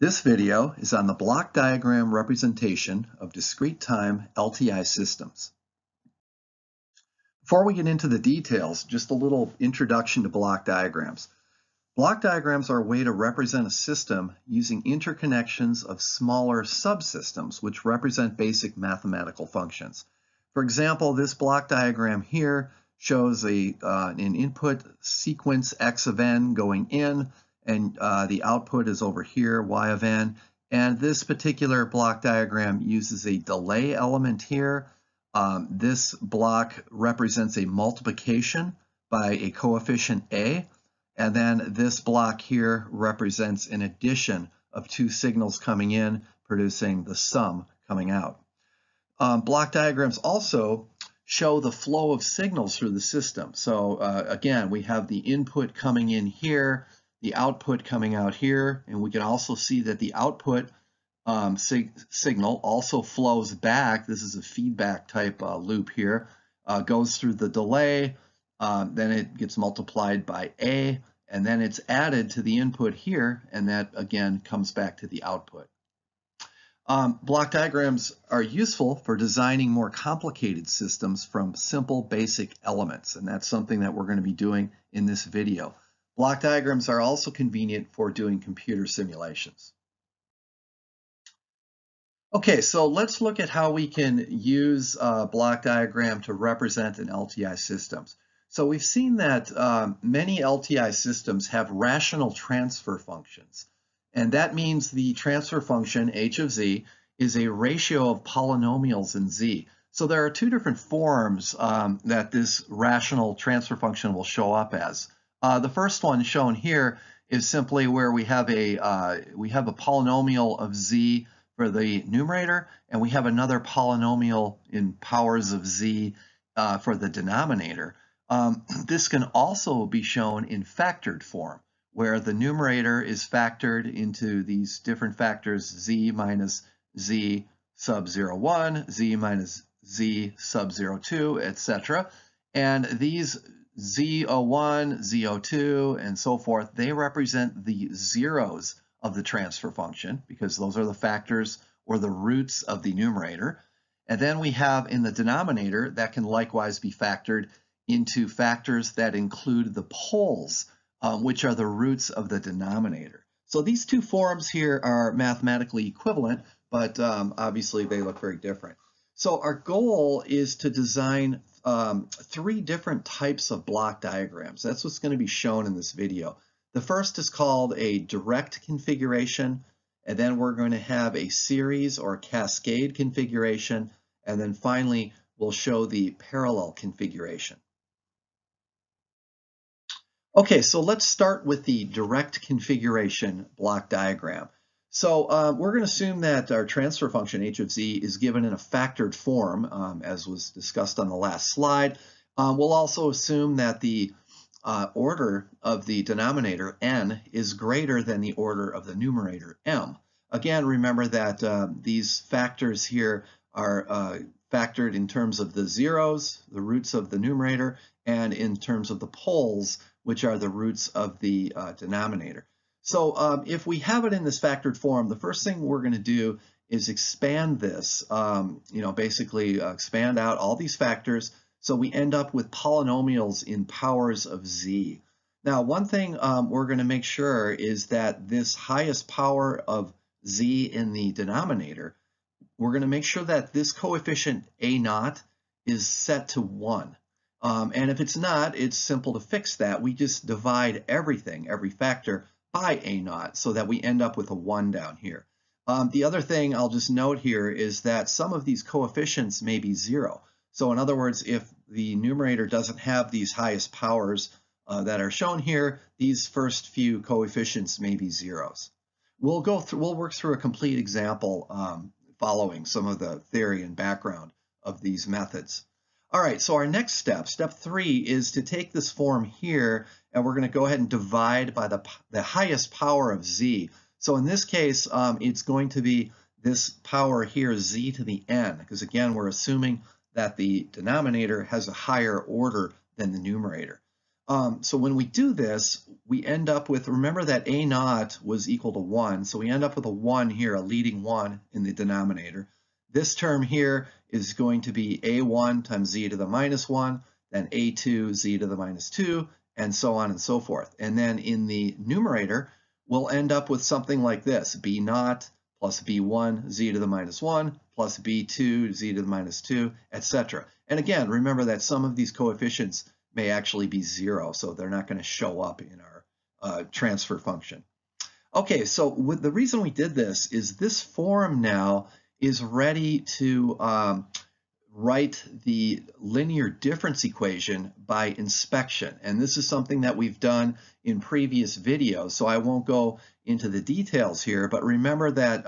This video is on the block diagram representation of discrete-time LTI systems. Before we get into the details, just a little introduction to block diagrams. Block diagrams are a way to represent a system using interconnections of smaller subsystems, which represent basic mathematical functions. For example, this block diagram here shows an input sequence x of n going in, and the output is over here, y of n. And this particular block diagram uses a delay element here. This block represents a multiplication by a coefficient a. And then this block here represents an addition of two signals coming in, producing the sum coming out. Block diagrams also show the flow of signals through the system. So again, we have the input coming in here, the output coming out here, and we can also see that the output signal also flows back. This is a feedback type loop here, goes through the delay, then it gets multiplied by A, and then it's added to the input here, and that again comes back to the output. Block diagrams are useful for designing more complicated systems from simple basic elements, and that's something that we're going to be doing in this video. Block diagrams are also convenient for doing computer simulations. Okay, so let's look at how we can use a block diagram to represent an LTI systems. So we've seen that many LTI systems have rational transfer functions. And that means the transfer function, h of z, is a ratio of polynomials in z. So there are two different forms that this rational transfer function will show up as. The first one shown here is simply where we have a polynomial of z for the numerator, and we have another polynomial in powers of z for the denominator. This can also be shown in factored form, where the numerator is factored into these different factors, z minus z sub 0,1, z minus z sub 0,2, etc. And these z01, z02, and so forth, they represent the zeros of the transfer function because those are the factors or the roots of the numerator. And then we have in the denominator that can likewise be factored into factors that include the poles, which are the roots of the denominator. So these two forms here are mathematically equivalent, but obviously they look very different. So our goal is to design three different types of block diagrams. That's what's going to be shown in this video. The first is called a direct configuration, and then we're going to have a series or cascade configuration, and then finally we'll show the parallel configuration. Okay, so let's start with the direct configuration block diagram. So we're going to assume that our transfer function h of z is given in a factored form, as was discussed on the last slide. We'll also assume that the order of the denominator n is greater than the order of the numerator m. Again, remember that these factors here are factored in terms of the zeros, the roots of the numerator, and in terms of the poles, which are the roots of the denominator. So if we have it in this factored form, the first thing we're going to do is expand this, basically expand out all these factors so we end up with polynomials in powers of z. Now, one thing we're going to make sure is that this highest power of z in the denominator, we're going to make sure that this coefficient a0 is set to 1. And if it's not, it's simple to fix that. We just divide everything, every factor, by a0 so that we end up with a 1 down here. The other thing I'll just note here is that some of these coefficients may be 0. So in other words, if the numerator doesn't have these highest powers that are shown here, these first few coefficients may be zeros. We'll work through a complete example following some of the theory and background of these methods. All right, so our next step, step 3, is to take this form here, and we're going to go ahead and divide by the highest power of z. So in this case, it's going to be this power here, z to the n, because again, we're assuming that the denominator has a higher order than the numerator. So when we do this, we end up with, remember that A naught was equal to 1, so we end up with a 1 here, a leading 1 in the denominator. This term here is going to be A1 times z to the minus 1, then A2 z to the minus 2, and so on and so forth. And then in the numerator, we'll end up with something like this, B naught plus B1 z to the minus 1 plus B2 z to the minus 2, etc. And again, remember that some of these coefficients may actually be 0, so they're not going to show up in our transfer function. Okay, so the reason we did this is this form now is ready to write the linear difference equation by inspection. And this is something that we've done in previous videos, so I won't go into the details here, but remember that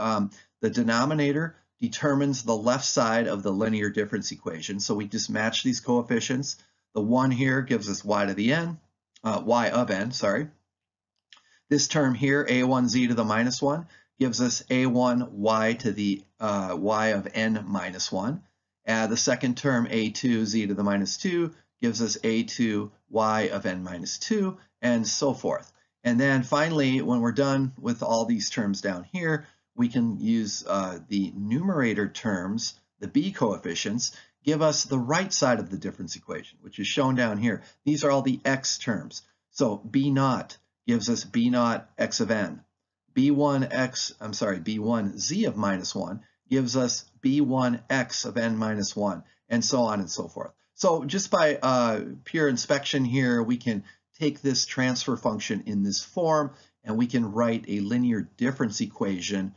the denominator determines the left side of the linear difference equation. So we just match these coefficients. The 1 here gives us y to the n, y of n, sorry. This term here, a1z to the minus 1, gives us a1 y to the y of n minus 1. The second term, a2 z to the minus 2, gives us a2 y of n minus 2, and so forth. And then finally, when we're done with all these terms down here, we can use the numerator terms, the b coefficients, give us the right side of the difference equation, which is shown down here. These are all the x terms. So b naught gives us b naught x of n. b1 z of minus 1 gives us b1 x of n minus 1, and so on and so forth. So just by pure inspection here, we can take this transfer function in this form, and we can write a linear difference equation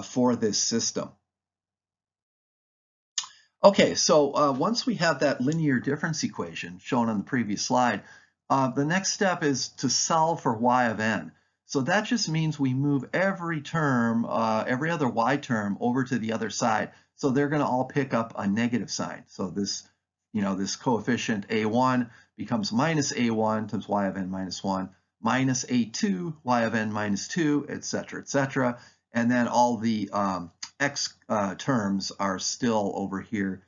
for this system. Okay, so once we have that linear difference equation shown on the previous slide, the next step is to solve for y of n. So that just means we move every term, every other y term over to the other side. So they're going to all pick up a negative sign. So this, this coefficient a1 becomes minus a1 times y of n minus 1, minus a2 y of n minus 2, etc., etc. And then all the x terms are still over here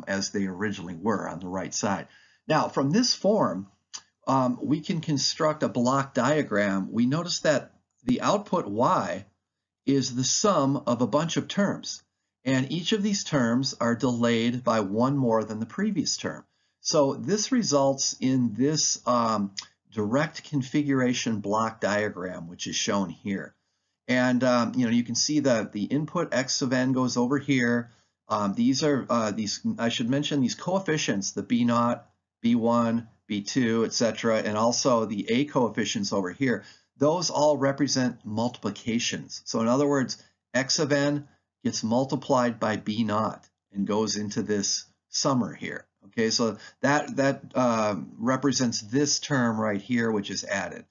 as they originally were on the right side. Now, from this form, we can construct a block diagram. We notice that the output y is the sum of a bunch of terms, and each of these terms are delayed by one more than the previous term. So this results in this direct configuration block diagram, which is shown here. And you can see that the input x of n goes over here. These are I should mention these coefficients, the b naught, b1, b2, etc., and also the a coefficients over here. Those all represent multiplications. So in other words, x of n gets multiplied by b naught and goes into this summer here. Okay, so that represents this term right here, which is added.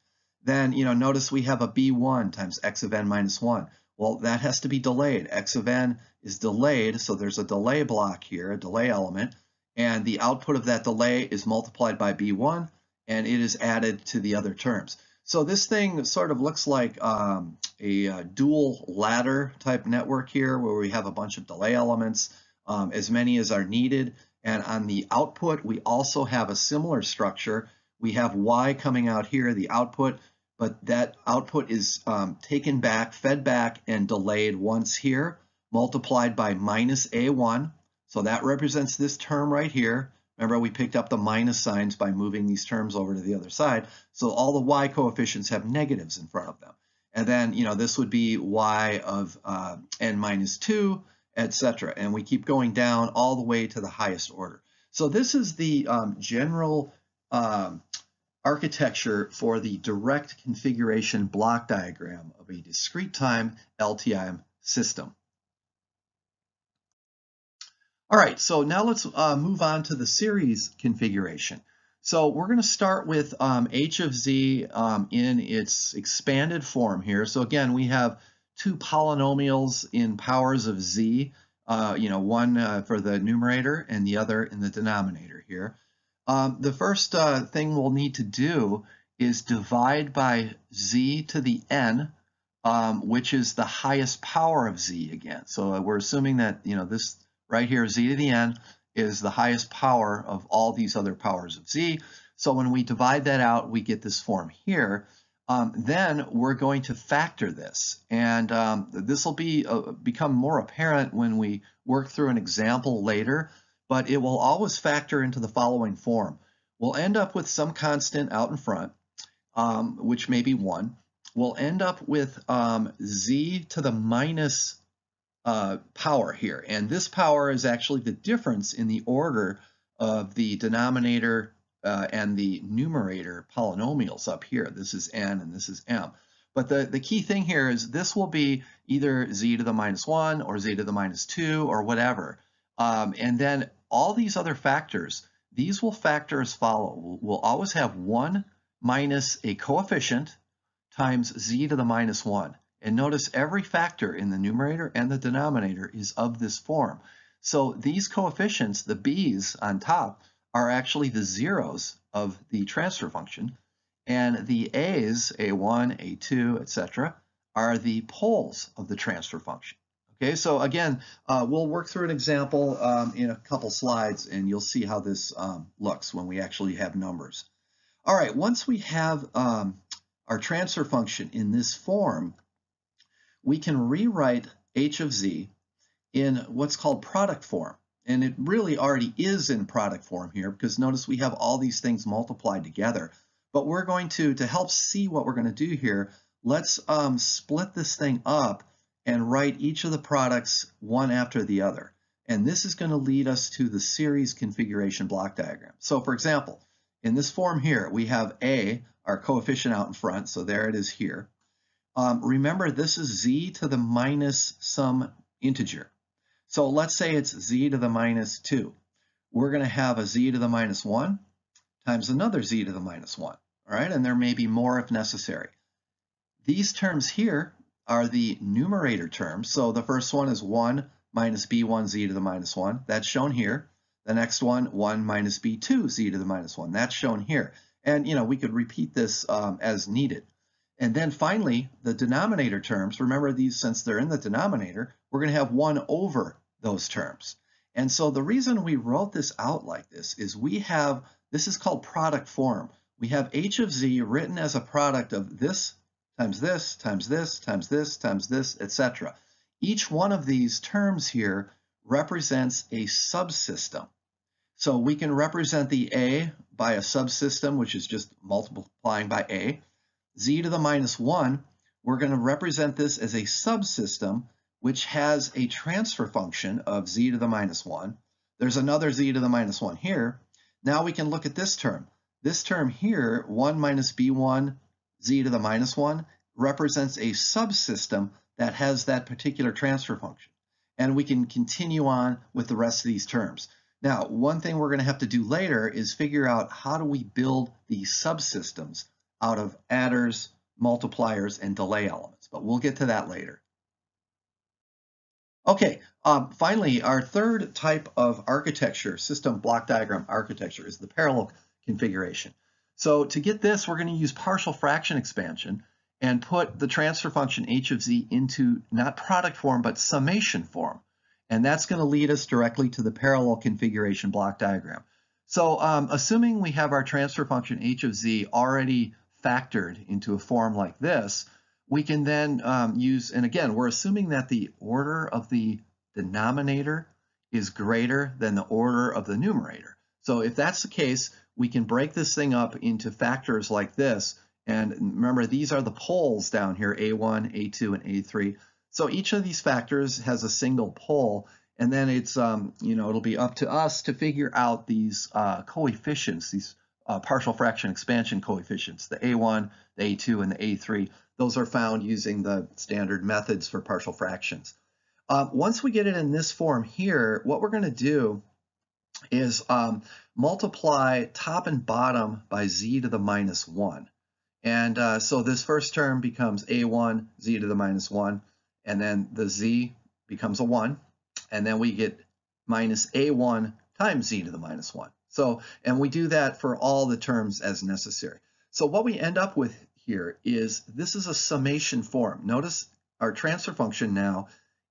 Then, notice we have a b1 times x of n minus 1. Well, that has to be delayed. X of n is delayed, so there's a delay block here, a delay element, and the output of that delay is multiplied by b1, and it is added to the other terms. So this thing sort of looks like a dual ladder type network here, where we have a bunch of delay elements, as many as are needed. And on the output, we also have a similar structure. We have y coming out here, the output, but that output is taken back, fed back, and delayed once here, multiplied by minus a1. So that represents this term right here. Remember, we picked up the minus signs by moving these terms over to the other side. So all the y coefficients have negatives in front of them. And then, this would be y of n minus 2, etc. And we keep going down all the way to the highest order. So this is the general architecture for the direct configuration block diagram of a discrete time LTI system. All right, so now let's move on to the series configuration. So we're going to start with h of z in its expanded form here. So again, we have two polynomials in powers of z, one for the numerator and the other in the denominator here. The first thing we'll need to do is divide by z to the n, which is the highest power of z again. So we're assuming that, this right here, z to the n, is the highest power of all these other powers of z. So when we divide that out, we get this form here. Then we're going to factor this, and this will become more apparent when we work through an example later, but it will always factor into the following form. We'll end up with some constant out in front, which may be 1. We'll end up with z to the minus power here, and this power is actually the difference in the order of the denominator and the numerator polynomials up here. This is n and this is m. But the key thing here is this will be either z to the minus 1 or z to the minus 2 or whatever. And then all these other factors, these will factor as follow. We'll always have 1 minus a coefficient times z to the minus 1. And notice every factor in the numerator and the denominator is of this form. So these coefficients, the b's on top, are actually the zeros of the transfer function, and the a's, a1, a2, etc., are the poles of the transfer function. Okay, so again, we'll work through an example in a couple slides, and you'll see how this looks when we actually have numbers. All right, once we have our transfer function in this form, we can rewrite h of z in what's called product form. And it really already is in product form here, because notice we have all these things multiplied together. But we're going to help see what we're going to do here, let's split this thing up and write each of the products one after the other. And this is going to lead us to the series configuration block diagram. So for example, in this form here, we have a, our coefficient out in front, so there it is here. Remember, this is z to the minus some integer. So let's say it's z to the minus 2. We're going to have a z to the minus 1 times another z to the minus 1. All right, and there may be more if necessary. These terms here are the numerator terms. So the first one is 1 minus b1 z to the minus 1. That's shown here. The next one, 1 minus b2 z to the minus 1. That's shown here. And we could repeat this as needed. And then finally, the denominator terms, remember these, since they're in the denominator, we're going to have 1 over those terms. And so the reason we wrote this out like this is this is called product form. We have h of z written as a product of this times this times this times this times this, etc. Each one of these terms here represents a subsystem. So we can represent the a by a subsystem, which is just multiplying by a. Z to the minus 1, we're going to represent this as a subsystem, which has a transfer function of z to the minus 1. There's another z to the minus 1 here. Now we can look at this term. This term here, 1 minus b1 z to the minus 1, represents a subsystem that has that particular transfer function. And we can continue on with the rest of these terms. Now, one thing we're going to have to do later is figure out how do we build these subsystems out of adders, multipliers, and delay elements, but we'll get to that later. Okay, finally, our third type of architecture, system block diagram architecture, is the parallel configuration. So to get this, we're going to use partial fraction expansion and put the transfer function h of z into not product form, but summation form. And that's going to lead us directly to the parallel configuration block diagram. So assuming we have our transfer function h of z already factored into a form like this, we can then use, and again, we're assuming that the order of the denominator is greater than the order of the numerator. So if that's the case, we can break this thing up into factors like this. And remember, these are the poles down here, a1, a2, and a3. So each of these factors has a single pole, and then it's, it'll be up to us to figure out these coefficients, these partial fraction expansion coefficients, the a1, the a2, and the a3. Those are found using the standard methods for partial fractions. Once we get it in this form here, what we're going to do is multiply top and bottom by z to the minus 1. And so this first term becomes a1, z to the minus 1, and then the z becomes a 1, and then we get minus a1 times z to the minus 1. So, and we do that for all the terms as necessary. So what we end up with here is this is a summation form. Notice our transfer function now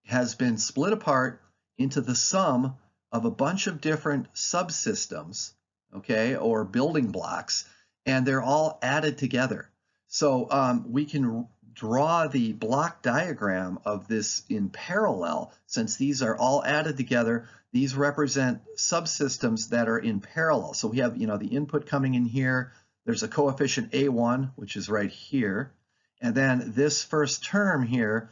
has been split apart into the sum of a bunch of different subsystems, okay, or building blocks, and they're all added together. So we can draw the block diagram of this in parallel. Since these are all added together, these represent subsystems that are in parallel. So we have, the input coming in here. There's a coefficient A1, which is right here. And then this first term here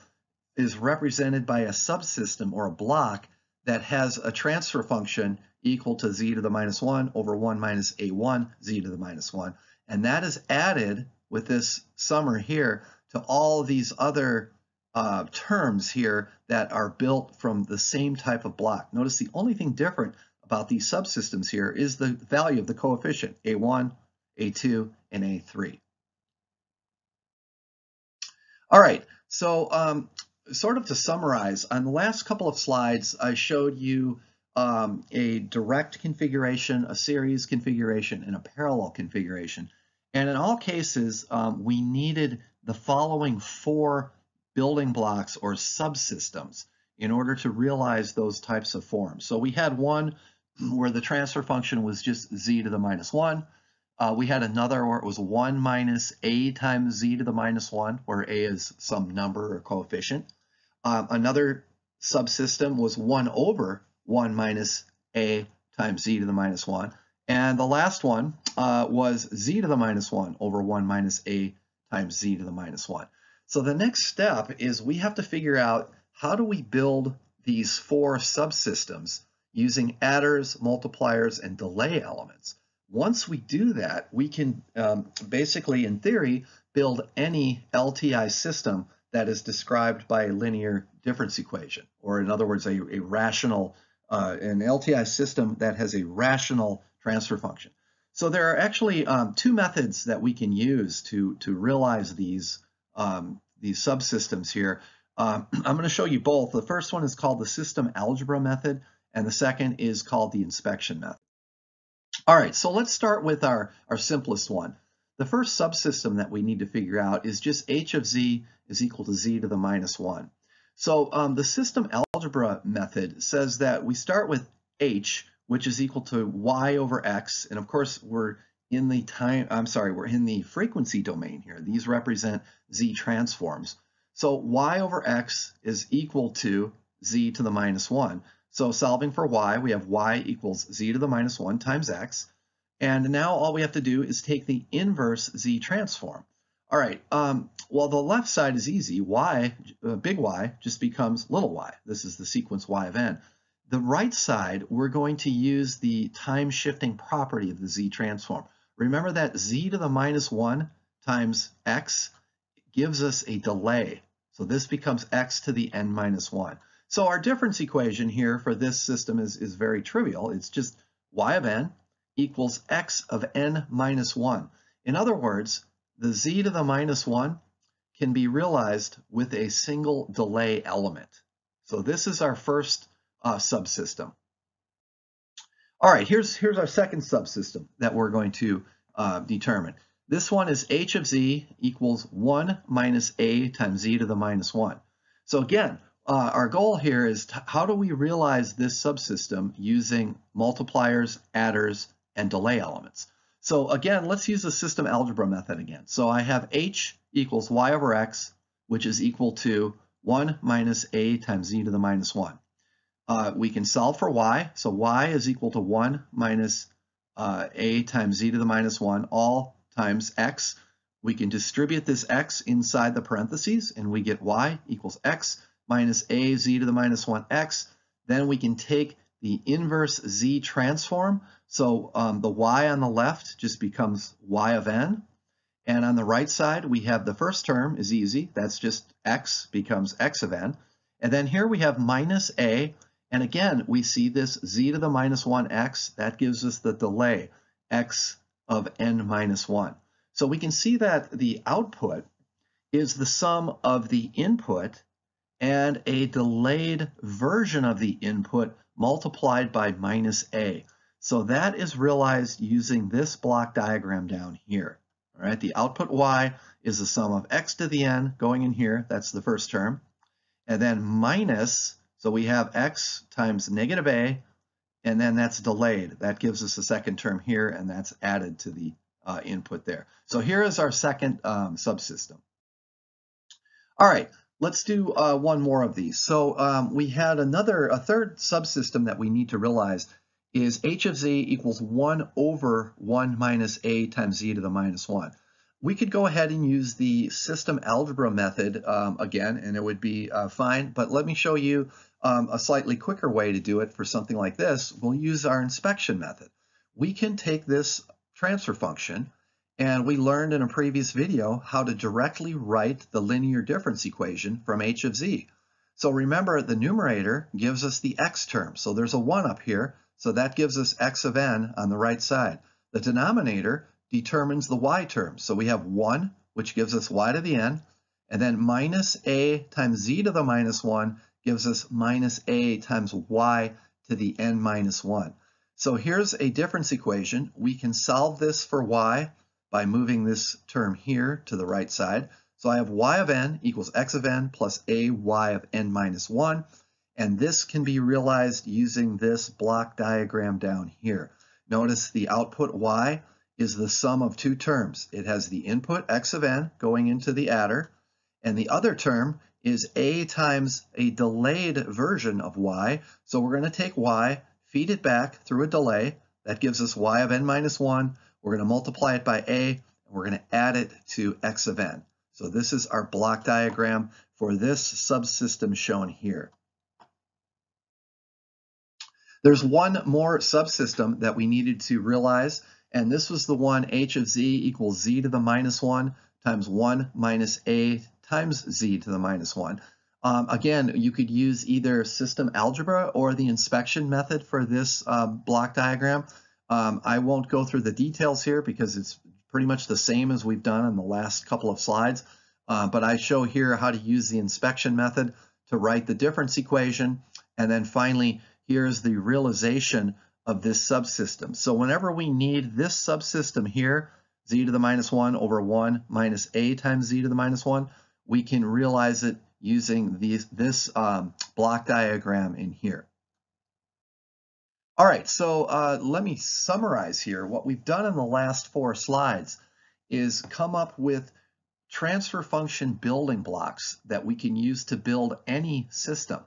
is represented by a subsystem or a block that has a transfer function equal to z to the minus 1 over 1 minus a1 z to the minus 1. And that is added with this summer here to all these other terms here that are built from the same type of block. Notice the only thing different about these subsystems here is the value of the coefficient, A1, A2, and A3. All right, so sort of to summarize, on the last couple of slides, I showed you a direct configuration, a series configuration, and a parallel configuration. And in all cases, we needed the following 4 building blocks or subsystems in order to realize those types of forms. So we had one where the transfer function was just z to the minus 1. We had another where it was 1 minus a times z to the minus 1, where a is some number or coefficient. Another subsystem was 1 over 1 minus a times z to the minus 1. And the last one was z to the minus 1 over 1 minus a times z to the minus 1. So the next step is we have to figure out how do we build these 4 subsystems using adders, multipliers, and delay elements. Once we do that, we can basically, in theory, build any LTI system that is described by a linear difference equation, or in other words, a rational, an LTI system that has a rational transfer function. So there are actually 2 methods that we can use to realize these subsystems here. I'm going to show you both. The first one is called the system algebra method, and the second is called the inspection method. All right, so let's start with our simplest one. The first subsystem that we need to figure out is just h of z is equal to z to the minus 1. So the system algebra method says that we start with h, which is equal to y over x, and of course we're in the frequency domain here. These represent z transforms. So y over x is equal to z to the minus 1. So solving for y, we have y equals z to the minus 1 times x. And now all we have to do is take the inverse z transform. All right, well, the left side is easy. Y, big Y, just becomes little y. This is the sequence y of n. The right side, we're going to use the time shifting property of the z transform. Remember that z to the minus 1 times x gives us a delay. So this becomes x to the n minus 1. So our difference equation here for this system is very trivial. It's just y of n equals x of n minus 1. In other words, the z to the minus 1 can be realized with a single delay element. So this is our first subsystem. All right, here's our second subsystem that we're going to determine. This one is h of z equals 1 minus a times z to the minus 1. So again, our goal here is how do we realize this subsystem using multipliers, adders, and delay elements. So again, let's use the system algebra method again. So I have h equals y over x, which is equal to 1 minus a times z to the minus 1. We can solve for y. So y is equal to 1 minus a times z to the minus 1, all times x. We can distribute this x inside the parentheses, and we get y equals x minus a z to the minus 1 x. Then we can take the inverse z transform. So the y on the left just becomes y of n. And on the right side, we have the first term is easy. That's just x becomes x of n. And then here we have minus a. And again, we see this z to the minus 1x. That gives us the delay, x of n minus 1. So we can see that the output is the sum of the input and a delayed version of the input multiplied by minus a. So that is realized using this block diagram down here. All right, the output y is the sum of x to the n going in here. That's the first term. And then minus, so we have x times negative a and then that's delayed. That gives us a second term here, and that's added to the input there. So here is our second subsystem. All right, let's do one more of these. So we had a third subsystem that we need to realize is h of z equals 1 over 1 minus a times z to the minus 1. We could go ahead and use the system algebra method again, and it would be fine, but let me show you a slightly quicker way to do it for something like this. We'll use our inspection method. We can take this transfer function, and we learned in a previous video how to directly write the linear difference equation from h of z. So remember, the numerator gives us the x term. So there's a 1 up here, so that gives us x of n on the right side. The denominator determines the y term. So we have 1, which gives us y to the n, and then minus a times z to the minus 1 gives us minus a times y to the n minus 1. So here's a difference equation. We can solve this for y by moving this term here to the right side. So I have y of n equals x of n plus a y of n minus 1. And this can be realized using this block diagram down here. Notice the output y is the sum of two terms. It has the input x of n going into the adder, and the other term is a times a delayed version of y. So we're going to take y, feed it back through a delay. That gives us y of n minus 1. We're going to multiply it by a, and we're going to add it to x of n. So this is our block diagram for this subsystem shown here. There's one more subsystem that we needed to realize, and this was the one h of z equals z to the minus 1 times 1 minus a times z to the minus 1. Again, you could use either system algebra or the inspection method for this block diagram. I won't go through the details here because it's pretty much the same as we've done in the last couple of slides, but I show here how to use the inspection method to write the difference equation, and then finally here's the realization of this subsystem. So whenever we need this subsystem here, z to the minus 1 over 1 minus a times z to the minus 1, we can realize it using this block diagram in here. All right, so let me summarize here. What we've done in the last 4 slides is come up with transfer function building blocks that we can use to build any system.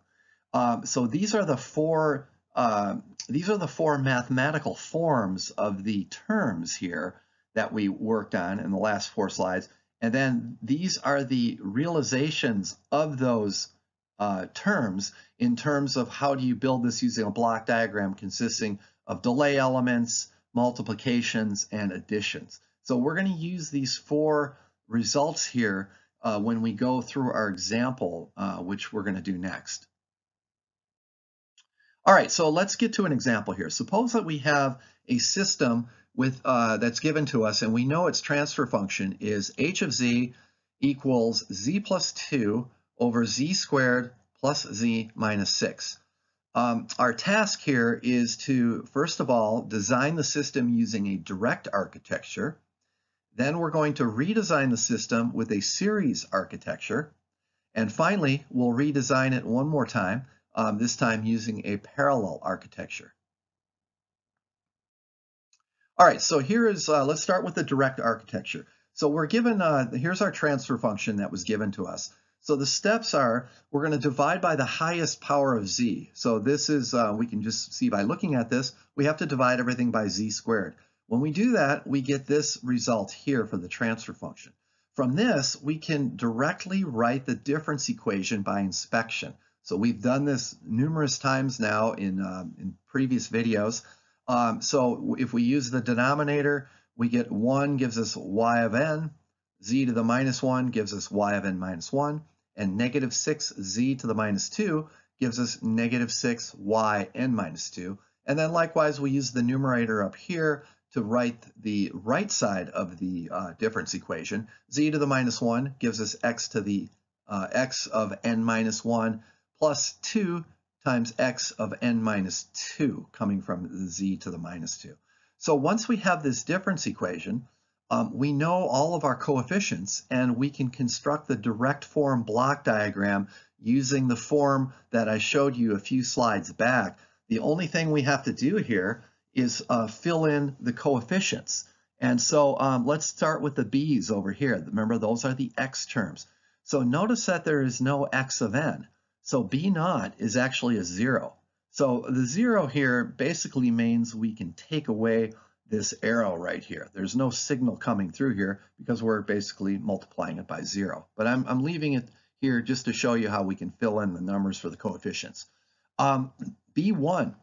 So these are the four mathematical forms of the terms here that we worked on in the last 4 slides, and then these are the realizations of those terms in terms of how do you build this using a block diagram consisting of delay elements, multiplications, and additions. So we're going to use these 4 results here when we go through our example, which we're going to do next. All right, so let's get to an example here. Suppose that we have a system with that's given to us, and we know its transfer function is h of z equals z plus 2 over z squared plus z minus 6. Our task here is to, first of all, design the system using a direct architecture. Then we're going to redesign the system with a series architecture. And finally, we'll redesign it one more time, this time using a parallel architecture. All right, so here is, let's start with the direct architecture. So we're given, here's our transfer function that was given to us. So the steps are, we're going to divide by the highest power of z. So this is, we can just see by looking at this, we have to divide everything by z squared. When we do that, we get this result here for the transfer function. From this, we can directly write the difference equation by inspection. So we've done this numerous times now in previous videos. So if we use the denominator, we get 1 gives us y of n, z to the minus 1 gives us y of n minus 1, and negative 6z to the minus 2 gives us negative 6 y n minus 2. And then likewise, we use the numerator up here to write the right side of the difference equation. Z to the minus 1 gives us x to the x of n minus 1 plus 2 times x of n minus 2 coming from the z to the minus 2. So once we have this difference equation, we know all of our coefficients, and we can construct the direct form block diagram using the form that I showed you a few slides back. The only thing we have to do here is fill in the coefficients. And so let's start with the b's over here. Remember, those are the x terms. So notice that there is no x of n. So b naught is actually a 0. So the 0 here basically means we can take away this arrow right here. There's no signal coming through here because we're basically multiplying it by 0. But I'm leaving it here just to show you how we can fill in the numbers for the coefficients. B1,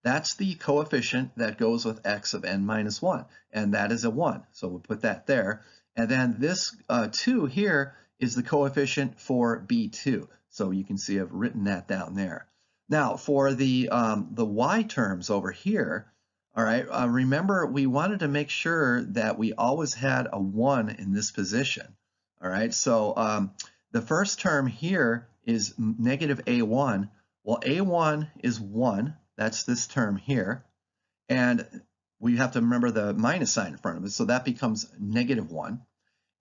that's the coefficient that goes with x of n minus 1, and that is a 1. So we'll put that there. And then this 2 here is the coefficient for B2. So you can see I've written that down there. Now for the y terms over here, all right, remember we wanted to make sure that we always had a 1 in this position. All right, so the first term here is negative a1. Well, a1 is 1. That's this term here. And we have to remember the minus sign in front of it, so that becomes negative 1.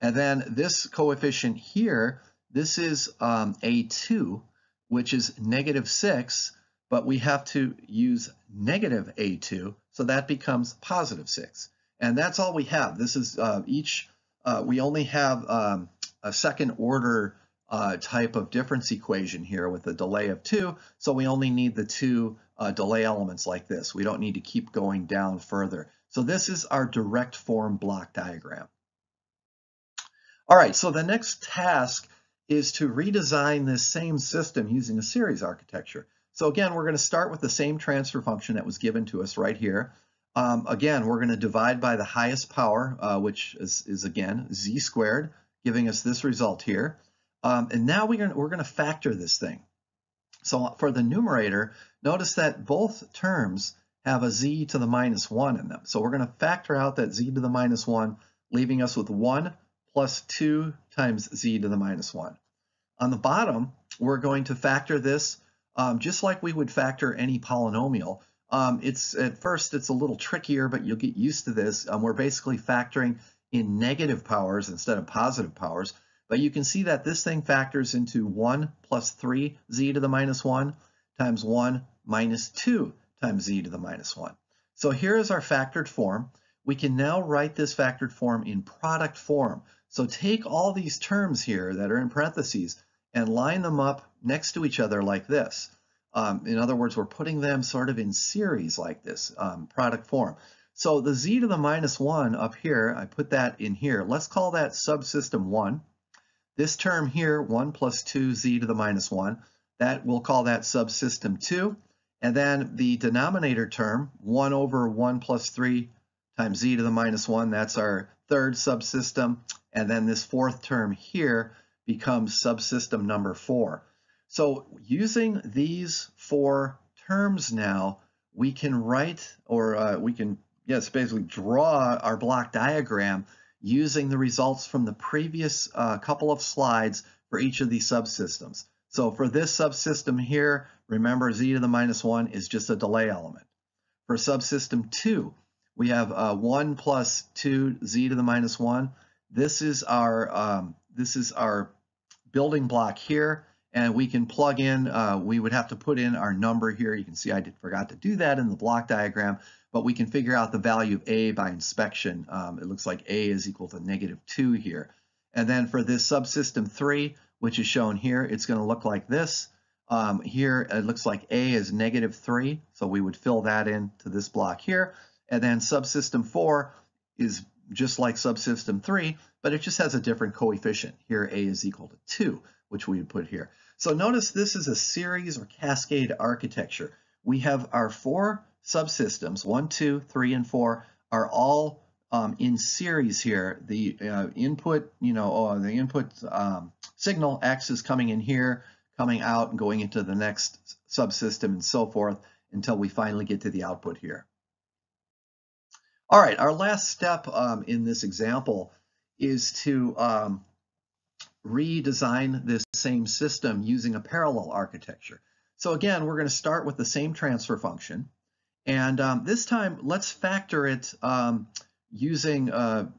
And then this coefficient here, this is a2, which is negative 6, but we have to use negative a2, so that becomes positive 6. And that's all we have. This is we only have a second order type of difference equation here with a delay of 2, so we only need the 2 delay elements like this. We don't need to keep going down further. So this is our direct form block diagram. All right, so the next task is to redesign this same system using a series architecture. So again, we're going to start with the same transfer function that was given to us right here. Again, we're going to divide by the highest power, which is again z squared, giving us this result here. And now we're going to factor this thing. So for the numerator, notice that both terms have a z to the minus 1 in them. So we're going to factor out that z to the minus 1, leaving us with 1 plus 2 times z to the minus 1. On the bottom, we're going to factor this just like we would factor any polynomial. At first, it's a little trickier, but you'll get used to this. We're basically factoring in negative powers instead of positive powers. But you can see that this thing factors into 1 plus 3 z to the minus 1 times 1 minus 2 times z to the minus 1. So here is our factored form. We can now write this factored form in product form. So take all these terms here that are in parentheses and line them up next to each other like this. In other words, we're putting them sort of in series like this, product form. So the z to the minus 1 up here, I put that in here. Let's call that subsystem 1. This term here, 1 plus 2 z to the minus 1, we'll call that subsystem 2. And then the denominator term, 1 over 1 plus 3 times z to the minus 1, that's our third subsystem. And then this fourth term here becomes subsystem number 4. So using these 4 terms now, we can write, or we can, yes, basically draw our block diagram using the results from the previous couple of slides for each of these subsystems. So for this subsystem here, remember z to the minus 1 is just a delay element. For subsystem 2, we have 1 plus 2 z to the minus 1. This is our building block here, and we can plug in, we would have to put in our number here. You can see I forgot to do that in the block diagram, but we can figure out the value of a by inspection. It looks like a is equal to negative 2 here. And then for this subsystem 3, which is shown here, it's going to look like this. Here it looks like a is negative 3, so we would fill that in to this block here. And then subsystem 4 is just like subsystem 3, but it just has a different coefficient. Here a is equal to 2, which we would put here. So notice this is a series or cascade architecture. We have our 4 subsystems, 1, 2, 3, and 4, are all in series here. The input, the input signal X is coming in here, coming out and going into the next subsystem and so forth until we finally get to the output here. All right, our last step in this example is to redesign this same system using a parallel architecture. So again, we're going to start with the same transfer function. And this time, let's factor it using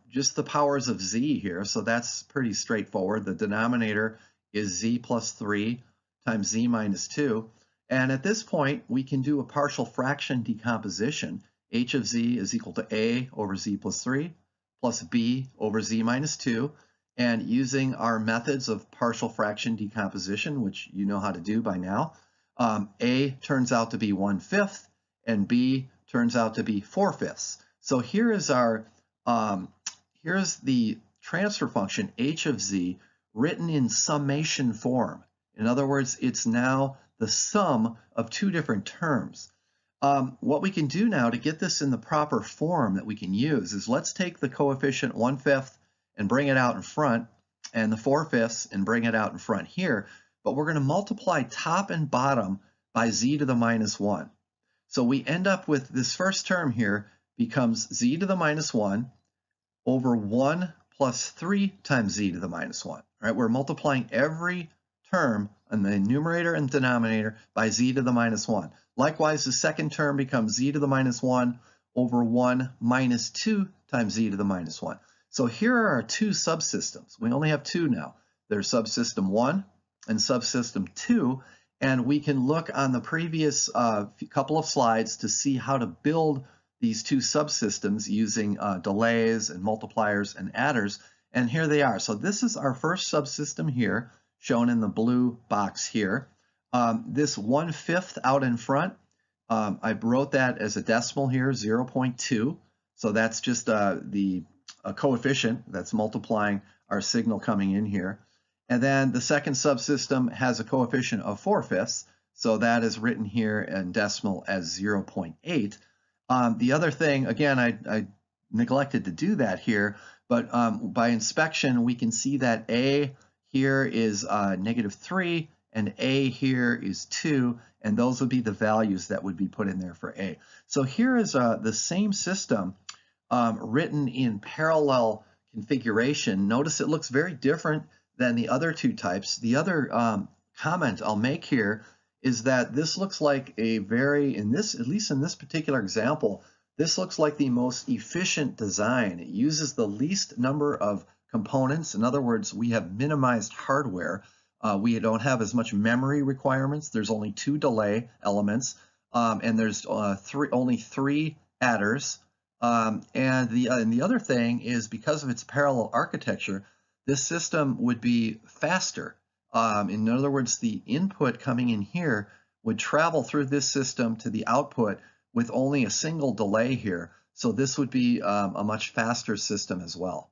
just the powers of z here. So that's pretty straightforward. The denominator is z plus 3 times z minus 2. And at this point, we can do a partial fraction decomposition. H of z is equal to a over z plus 3 plus b over z minus 2. And using our methods of partial fraction decomposition, which you know how to do by now, a turns out to be 1/5 and b turns out to be 4/5. So here is our here's the transfer function h of z written in summation form. In other words, it's now the sum of two different terms. What we can do now to get this in the proper form that we can use is let's take the coefficient 1/5 and bring it out in front, and the 4/5 and bring it out in front here, but we're going to multiply top and bottom by z to the minus 1. So we end up with this first term here becomes z to the minus 1 over 1 plus 3 times z to the minus 1. Right? We're multiplying every term in the numerator and denominator by z to the minus 1. Likewise, the second term becomes z to the minus 1 over 1 minus 2 times z to the minus 1. So here are our two subsystems. We only have two now. There's subsystem 1 and subsystem 2, and we can look on the previous couple of slides to see how to build these two subsystems using delays and multipliers and adders, and here they are. So this is our first subsystem here, shown in the blue box here. This 1/5 out in front, I wrote that as a decimal here, 0.2. So that's just the coefficient that's multiplying our signal coming in here. And then the second subsystem has a coefficient of 4/5, so that is written here in decimal as 0.8. The other thing, again, I neglected to do that here, but by inspection, we can see that A here is -3 and A here is 2, and those would be the values that would be put in there for A. So here is the same system written in parallel configuration. Notice it looks very different than the other two types. The other comment I'll make here is that this looks like a very, at least in this particular example, this looks like the most efficient design. It uses the least number of components. In other words, we have minimized hardware. We don't have as much memory requirements. There's only 2 delay elements, and there's only 3 adders. And the other thing is, because of its parallel architecture, this system would be faster. In other words, the input coming in here would travel through this system to the output with only a single delay here. So this would be a much faster system as well.